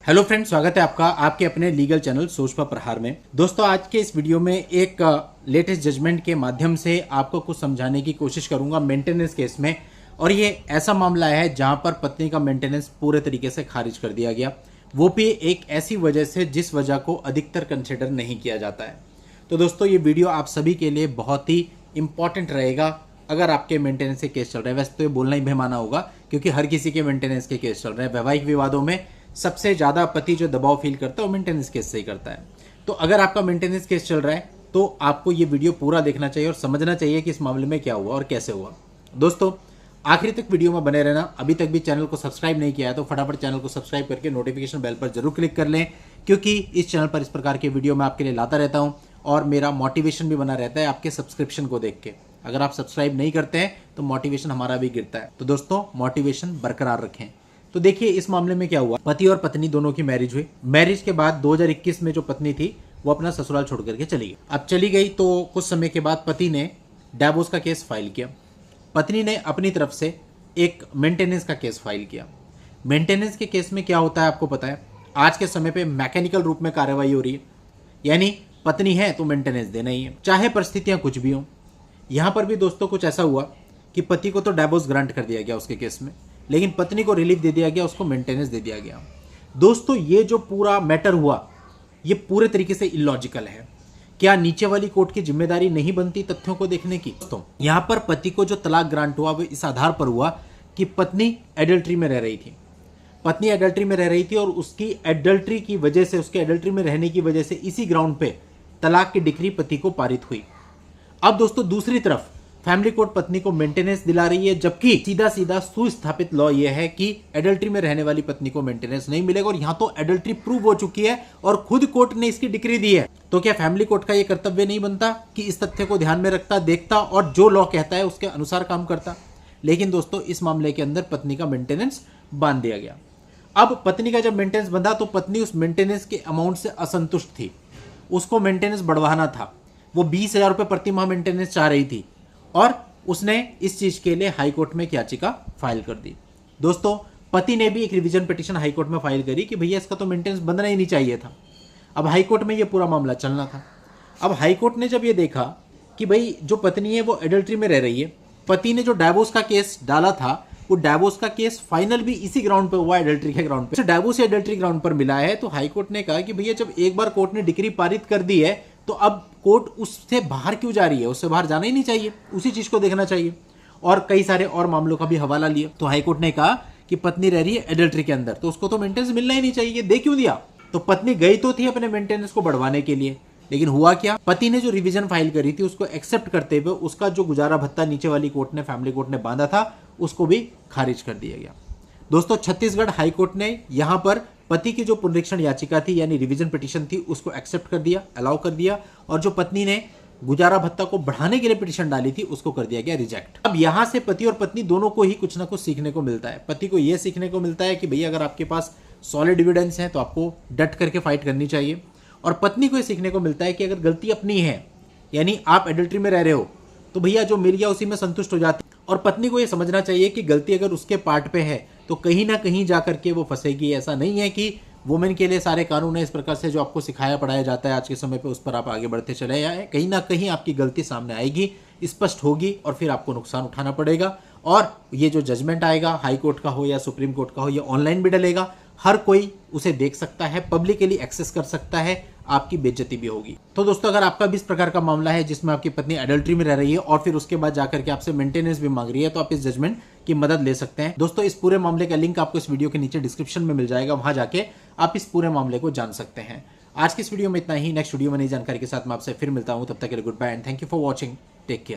Hello friends, स्वागत है आपका आपके अपने लीगल चैनल सोच पर प्रहार में। दोस्तों, आज के इस वीडियो में एक लेटेस्ट जजमेंट के माध्यम से आपको कुछ समझाने की कोशिश करूंगा मेंटेनेंस केस में। और ये ऐसा मामला है जहां पर पत्नी का मेंटेनेंस पूरे तरीके से खारिज कर दिया गया, वो भी एक ऐसी वजह से जिस वजह को अधिकतर कंसिडर नहीं किया जाता है। तो दोस्तों, ये वीडियो आप सभी के लिए बहुत ही इंपॉर्टेंट रहेगा अगर आपके मेंटेनेंस के केस चल रहे हैं। वैसे तो ये बोलना ही बेमाना होगा क्योंकि हर किसी के मेंटेनेंस के केस चल रहे हैं। वैवाहिक विवादों में सबसे ज़्यादा पति जो दबाव फील करता है वो मेंटेनेंस केस से ही करता है। तो अगर आपका मेंटेनेंस केस चल रहा है तो आपको ये वीडियो पूरा देखना चाहिए और समझना चाहिए कि इस मामले में क्या हुआ और कैसे हुआ। दोस्तों, आखिरी तक वीडियो में बने रहना। अभी तक भी चैनल को सब्सक्राइब नहीं किया है तो फटाफट चैनल को सब्सक्राइब करके नोटिफिकेशन बेल पर जरूर क्लिक कर लें, क्योंकि इस चैनल पर इस प्रकार के वीडियो मैं आपके लिए लाता रहता हूं और मेरा मोटिवेशन भी बना रहता है आपके सब्सक्रिप्शन को देख के। अगर आप सब्सक्राइब नहीं करते हैं तो मोटिवेशन हमारा भी गिरता है। तो दोस्तों, मोटिवेशन बरकरार रखें। तो देखिए, इस मामले में क्या हुआ। पति और पत्नी दोनों की मैरिज हुई। मैरिज के बाद 2021 में जो पत्नी थी वो अपना ससुराल छोड़ करके चली गई। अब चली गई तो कुछ समय के बाद पति ने डिवोर्स का केस फाइल किया। पत्नी ने अपनी तरफ से एक मेंटेनेंस का केस फाइल किया। मेंटेनेंस के केस में क्या होता है आपको पता है, आज के समय पे मैकेनिकल रूप में कार्यवाही हो रही है, यानी पत्नी है तो मेंटेनेंस देना ही है, चाहे परिस्थितियां कुछ भी हों। यहां पर भी दोस्तों कुछ ऐसा हुआ कि पति को तो डिवोर्स ग्रांट कर दिया गया उसके केस में, लेकिन पत्नी को रिलीफ दे दिया गया, उसको मेंटेनेंस दे दिया गया। दोस्तों, ये जो पूरा मैटर हुआ ये पूरे तरीके से इलॉजिकल है। क्या नीचे वाली कोर्ट की जिम्मेदारी नहीं बनती तथ्यों को देखने की? दोस्तों, यहां पर पति को जो तलाक ग्रांट हुआ वो इस आधार पर हुआ कि पत्नी एडल्ट्री में रह रही थी। पत्नी एडल्ट्री में रह रही थी और उसकी एडल्ट्री की वजह से, उसके एडल्ट्री में रहने की वजह से इसी ग्राउंड पे तलाक की डिक्री पति को पारित हुई। अब दोस्तों, दूसरी तरफ फैमिली कोर्ट पत्नी को मेंटेनेंस दिला रही है, जबकि सीधा सीधा सुस्थापित लॉ यह है कि एडल्ट्री में रहने वाली पत्नी को मेंटेनेंस नहीं मिलेगा। और यहां तो एडल्ट्री प्रूव हो चुकी है और खुद कोर्ट ने इसकी डिक्री दी है। तो क्या फैमिली कोर्ट का यह कर्तव्य नहीं बनता कि इस तथ्य को ध्यान में रखता, देखता और जो लॉ कहता है उसके अनुसार काम करता? लेकिन दोस्तों, इस मामले के अंदर पत्नी का मेंटेनेंस बांध दिया गया। अब पत्नी का जब मेंटेनेंस बंधा तो पत्नी उस मेंटेनेंस के अमाउंट से असंतुष्ट थी, उसको मेंटेनेंस बढ़वाना था। वो 20,000 रुपये प्रति माह मेंटेनेंस चाह रही थी और उसने इस चीज के लिए हाई कोर्ट में याचिका फाइल कर दी। दोस्तों, पति ने भी एक रिवीजन पिटीशन हाई कोर्ट में फाइल करी कि भैया इसका तो मेंटेनेंस बनना ही नहीं चाहिए था। अब हाई कोर्ट में ये पूरा मामला चलना था। अब हाई कोर्ट ने जब ये देखा कि भाई जो पत्नी है वो एडल्ट्री में रह रही है, पति ने जो डिवोर्स का केस डाला था वो डिवोर्स का केस फाइनल भी इसी ग्राउंड पे हुआ, एडल्ट्री के ग्राउंड पे। डिवोर्स एडल्ट्री ग्राउंड पर मिला है तो हाई कोर्ट ने कहा कि भैया जब एक बार कोर्ट ने डिक्री पारित कर दी है तो अब कोर्ट उससे बाहर क्यों जा रही है? उससे बाहर जाना ही नहीं चाहिए, उसी चीज को देखना चाहिए। और कई सारे और मामलों का भी हवाला लिया तो हाईकोर्ट ने कहा कि पत्नी रह रही है एडल्ट्री के अंदर तो उसको तो मेंटेनेंस मिलना ही नहीं चाहिए, दे क्यों दिया? तो पत्नी गई तो थी अपने मेंटेनेंस को बढ़वाने के लिए, लेकिन हुआ क्या, पति ने जो रिवीजन फाइल करी थी उसको एक्सेप्ट करते हुए उसका जो गुजारा भत्ता नीचे वाली कोर्ट ने, फैमिली कोर्ट ने बांधा था, उसको भी खारिज कर दिया गया। दोस्तों, छत्तीसगढ़ हाईकोर्ट ने यहां पर पति की जो पुनरीक्षण याचिका थी यानी रिवीजन पिटीशन थी उसको एक्सेप्ट कर दिया, अलाउ कर दिया, और जो पत्नी ने गुजारा भत्ता को बढ़ाने के लिए पिटीशन डाली थी उसको कर दिया गया रिजेक्ट। अब यहां से पति और पत्नी दोनों को ही कुछ ना कुछ सीखने को मिलता है। पति को यह सीखने को मिलता है कि भैया अगर आपके पास सॉलिड एविडेंस है तो आपको डट करके फाइट करनी चाहिए, और पत्नी को यह सीखने को मिलता है कि अगर गलती अपनी है, यानी आप एडल्ट्री में रह रहे हो, तो भैया जो मिल गया उसी में संतुष्ट हो जाती। और पत्नी को यह समझना चाहिए कि गलती अगर उसके पार्ट पे है तो कहीं ना कहीं जाकर के वो फंसेगी। ऐसा नहीं है कि वुमेन के लिए सारे कानून है इस प्रकार से जो आपको सिखाया पढ़ाया जाता है आज के समय पे उस पर आप आगे बढ़ते चले जाए। कहीं ना कहीं आपकी गलती सामने आएगी, स्पष्ट होगी और फिर आपको नुकसान उठाना पड़ेगा। और ये जो जजमेंट आएगा, हाई कोर्ट का हो या सुप्रीम कोर्ट का हो, ये ऑनलाइन भी डलेगा, हर कोई उसे देख सकता है, पब्लिकली एक्सेस कर सकता है, आपकी बेइज्जती भी होगी। तो दोस्तों, अगर आपका भी इस प्रकार का मामला है जिसमें आपकी पत्नी एडल्ट्री में रह रही है और फिर उसके बाद जाकर के आपसे मेंटेनेंस भी मांग रही है, तो आप इस जजमेंट की मदद ले सकते हैं। दोस्तों, इस पूरे मामले का लिंक आपको इस वीडियो के नीचे डिस्क्रिप्शन में मिल जाएगा, वहां जाके आप इस पूरे मामले को जान सकते हैं। आज की इस वीडियो में इतना ही। नेक्स्ट वीडियो में नई जानकारी के साथ मैं आपसे फिर मिलता हूं, तब तक के लिए goodbye and thank you for watching. Take care.